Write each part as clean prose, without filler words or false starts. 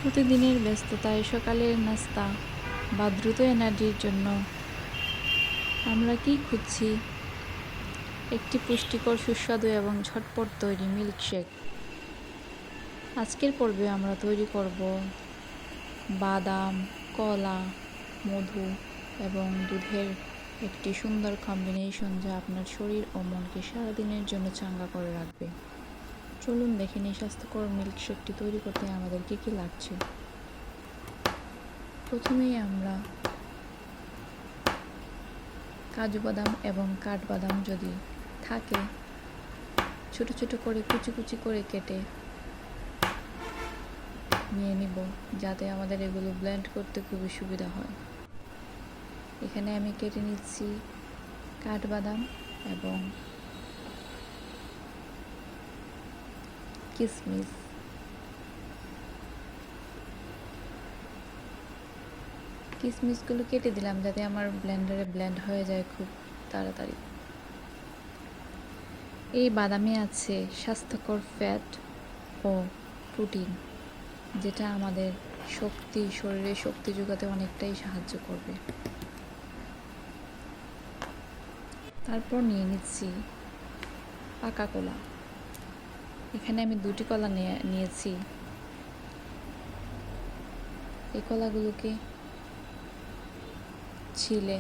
প্রতিদিনের ব্যস্ততায় সকালের নাস্তা বা দ্রুত এনার্জির জন্য আমরা কি খুঁজছি? একটি পুষ্টিকর, সুস্বাদু এবং ঝটপট তৈরি মিল্কশেক। আজকের পর্বে আমরা তৈরি করব বাদাম, কলা, মধু এবং দুধের একটি সুন্দর কম্বিনেশন, যা আপনার শরীর ও মনকে সারাদিনের জন্য চাঙ্গা করে রাখবে। চলুন দেখে নিই স্বাস্থ্যকর মিল্কশেকটি তৈরি করতে আমাদের কী কী লাগছে। প্রথমেই আমরা কাজু বাদাম এবং কাঠবাদাম যদি থাকে ছোট ছোট করে কুচি কুচি করে কেটে নিয়ে নিব, যাতে আমাদের এগুলো ব্লেন্ড করতে খুবই সুবিধা হয়। এখানে আমি কেটে নিচ্ছি কাঠবাদাম এবং কিশমিশ। কিশমিশগুলো কেটে দিলাম যাতে আমার ব্লেন্ডারে ব্লেন্ড হয়ে যায় খুব তাড়াতাড়ি। এই বাদামে আছে স্বাস্থ্যকর ফ্যাট ও প্রোটিন, যেটা আমাদের শরীরে শক্তি যোগাতে অনেকটাই সাহায্য করবে। তারপর নিয়ে নিচ্ছি পাকা কলা। এখানে আমি 2টি কলা নিয়েছি। এই কলাগুলোকে ছিলে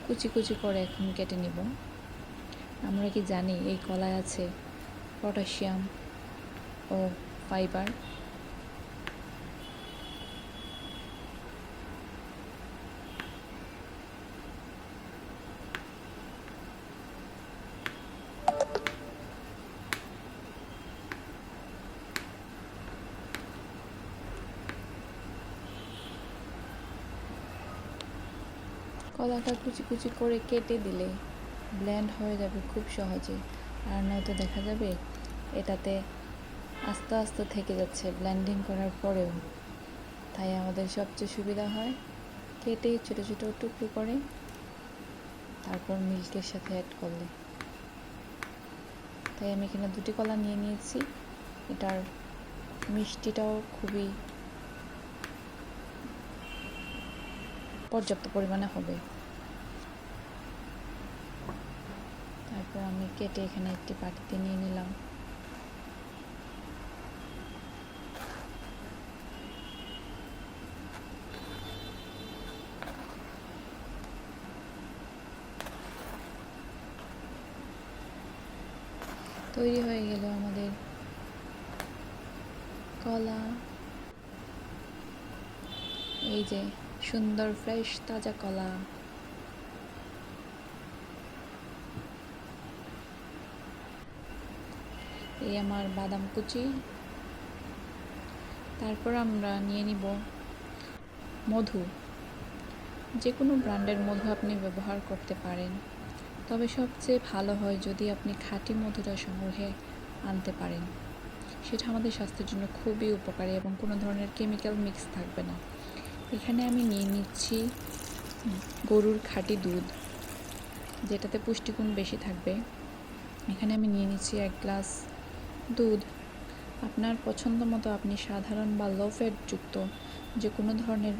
কুচি কুচি করে এখন কেটে নিব। আমরা কি জানি এই কলায় আছে পটাশিয়াম ও ফাইবার। কলাটা কুচি কুচি করে কেটে দিলে ব্লেন্ড হয়ে যাবে খুব সহজে, আর নয়তো দেখা যাবে এটাতে আস্তে আস্তে থেকে যাচ্ছে ব্লেন্ডিং করার পরেও। তাই আমাদের সবচেয়ে সুবিধা হয় কেটে ছোটো ছোটো টুকরো করে তারপর মিল্কের সাথে অ্যাড করলে। তাই আমি এখানে 2টি কলা নিয়ে নিয়েছি। এটার মিষ্টিটাও খুবই পর্যাপ্ত পরিমাণে হবে। তারপর আমি কেটে এখানে একটি বাটিতে নিয়ে নিলাম। তৈরি হয়ে গেল আমাদের কলা। এই যে সুন্দর ফ্রেশ তাজা কলা। এই আমার বাদাম কুচি। তারপর আমরা নিয়ে নিব মধু। যে কোনো ব্র্যান্ডের মধু আপনি ব্যবহার করতে পারেন, তবে সবচেয়ে ভালো হয় যদি আপনি খাঁটি মধুটা সংগ্রহে আনতে পারেন। সেটা আমাদের স্বাস্থ্যের জন্য খুবই উপকারী এবং কোনো ধরনের কেমিক্যাল মিক্স থাকবে না। এখানে আমি নিয়ে নিচ্ছি গরুর খাঁটি দুধ, যেটাতে পুষ্টিগুণ বেশি থাকবে। এখানে আমি নিয়ে নিচ্ছি 1 গ্লাস দুধ। আপনার পছন্দ মতো আপনি সাধারণ বা লো ফ্যাট যুক্ত যে কোনো ধরনের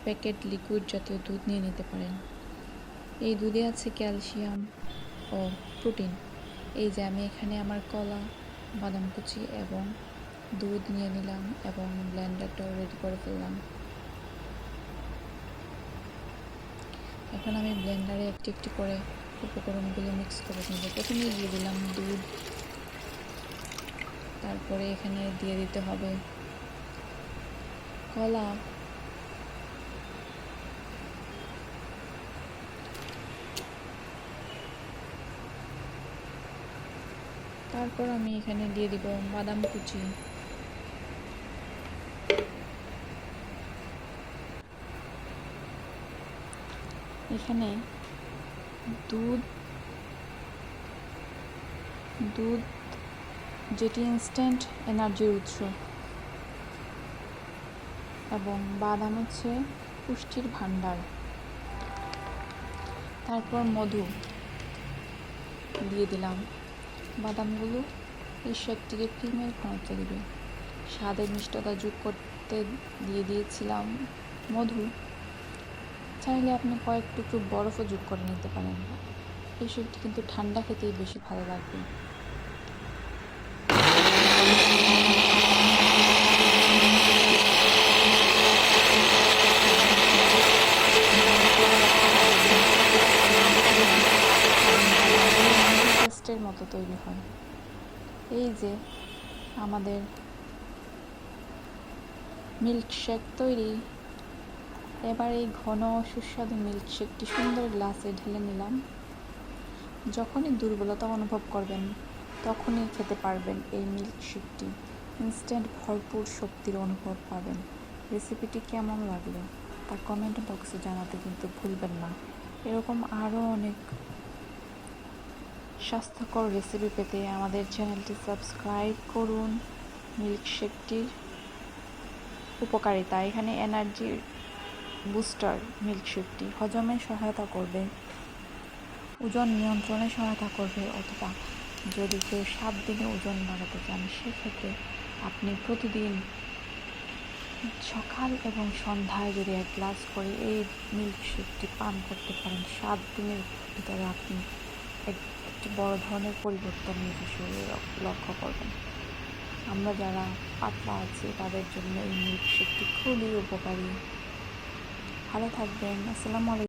প্যাকেট লিকুইড জাতীয় দুধ নিয়ে নিতে পারেন। এই দুধে আছে ক্যালসিয়াম ও প্রোটিন। এই যে আমি এখানে আমার কলা, বাদাম কুচি এবং দুধ নিয়ে নিলাম এবং ব্লেন্ডারটাও রেডি করে ফেললাম। এখন আমি ব্লেন্ডারে একটি একটি করে উপকরণগুলো মিক্স করে নেব। প্রথমে দিয়ে দিলাম দুধ, তারপরে এখানে দিয়ে দিতে হবে কলা, তারপর আমি এখানে দিয়ে দিব বাদাম কুচি, এখানে দুধ যেটি ইনস্ট্যান্ট এনার্জির উৎস, এবং বাদাম হচ্ছে পুষ্টির ভাণ্ডার। তারপর মধু দিয়ে দিলাম। বাদামগুলো এই শেকটিকে ক্রিমের ঘনত্ব দেবে। স্বাদে মিষ্টতা যোগ করতে দিয়ে দিয়েছিলাম মধু। চাইলে আপনি কয়েক টুকরো বরফও যোগ করে নিতে পারেন। এই শেকটি কিন্তু ঠান্ডা খেতেই বেশি ভালো লাগবে। পেস্টের মতো তৈরি হয়। এই যে আমাদের মিল্কশেক তৈরি। এবার এই ঘন সুস্বাদু মিল্কশেকটি সুন্দর গ্লাসে ঢেলে নিলাম। যখনই দুর্বলতা অনুভব করবেন তখনই খেতে পারবেন এই মিল্কশেকটি। ইনস্ট্যান্ট ভরপুর শক্তির অনুভব পাবেন। রেসিপিটি কেমন লাগলো তা কমেন্ট বক্সে জানাতে কিন্তু ভুলবেন না। এরকম আরও অনেক স্বাস্থ্যকর রেসিপি পেতে আমাদের চ্যানেলটি সাবস্ক্রাইব করুন। মিল্কশেকটির উপকারিতা: এখানে এনার্জি বুস্টার মিল্কশেকটি হজমে সহায়তা করবে, ওজন নিয়ন্ত্রণে সহায়তা করবে, অথবা যদি কেউ 7 দিনে ওজন বাড়াতে চান সেক্ষেত্রে আপনি প্রতিদিন সকাল এবং সন্ধ্যায় যদি 1 গ্লাস করে এই মিল্কশেকটি পান করতে পারেন, 7 দিনের ভিতরে আপনি একটি বড় ধরনের পরিবর্তন নিজের শরীরে লক্ষ্য করবেন। আমরা যারা পাতলা আছি তাদের জন্য এই মিল্কশেকটি খুবই উপকারী। ভালো থাকবেন। আসসালামু আলাইকুম।